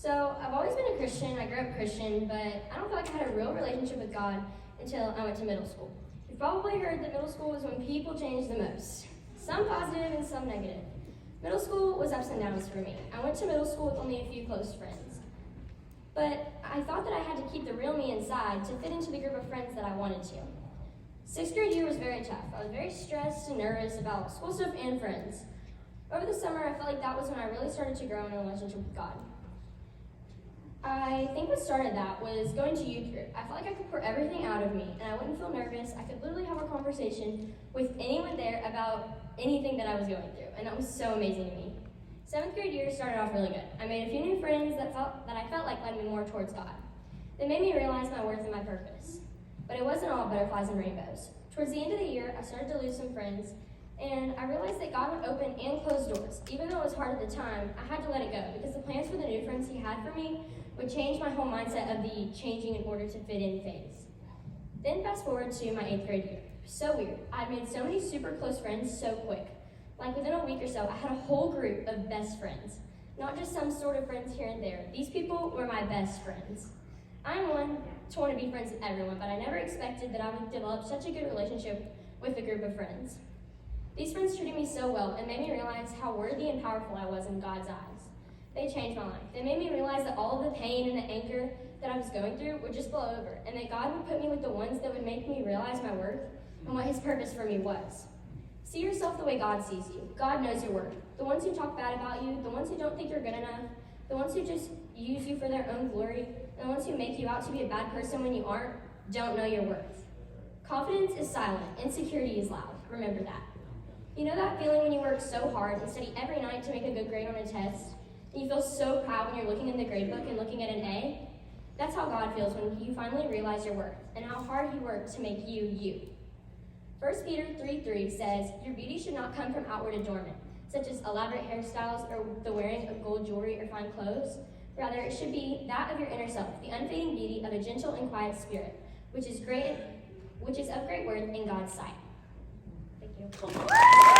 So I've always been a Christian. I grew up Christian, but I don't feel like I had a real relationship with God until I went to middle school. You've probably heard that middle school was when people changed the most. Some positive and some negative. Middle school was ups and downs for me. I went to middle school with only a few close friends. But I thought that I had to keep the real me inside to fit into the group of friends that I wanted to. Sixth grade year was very tough. I was very stressed and nervous about school stuff and friends. Over the summer, I felt like that was when I really started to grow in a relationship with God. I think what started that was going to youth group. I felt like I could pour everything out of me, and I wouldn't feel nervous. I could literally have a conversation with anyone there about anything that I was going through, and that was so amazing to me. Seventh grade year started off really good. I made a few new friends that I felt like led me more towards God. They made me realize my worth and my purpose. But it wasn't all butterflies and rainbows. Towards the end of the year, I started to lose some friends, and I realized that God would open and close doors. Even though it was hard at the time, I had to let it go because the plans for the new friends He had for me would change my whole mindset of the changing in order to fit in phase. Then fast forward to my 8th grade year. So weird. I had made so many super close friends so quick. Like within a week or so, I had a whole group of best friends. Not just some sort of friends here and there. These people were my best friends. I'm one to want to be friends with everyone, but I never expected that I would develop such a good relationship with a group of friends. These friends treated me so well and made me realize how worthy and powerful I was in God's eyes. They changed my life. They made me realize that all of the pain and the anger that I was going through would just blow over, and that God would put me with the ones that would make me realize my worth and what His purpose for me was. See yourself the way God sees you. God knows your worth. The ones who talk bad about you, the ones who don't think you're good enough, the ones who just use you for their own glory, and the ones who make you out to be a bad person when you aren't, don't know your worth. Confidence is silent. Insecurity is loud. Remember that. You know that feeling when you work so hard and study every night to make a good grade on a test, and you feel so proud when you're looking in the grade book and looking at an A? That's how God feels when you finally realize your worth and how hard He worked to make you, you. 1 Peter 3:3 says, "Your beauty should not come from outward adornment, such as elaborate hairstyles or the wearing of gold jewelry or fine clothes. Rather, it should be that of your inner self, the unfading beauty of a gentle and quiet spirit, which is of great worth in God's sight." Thank you.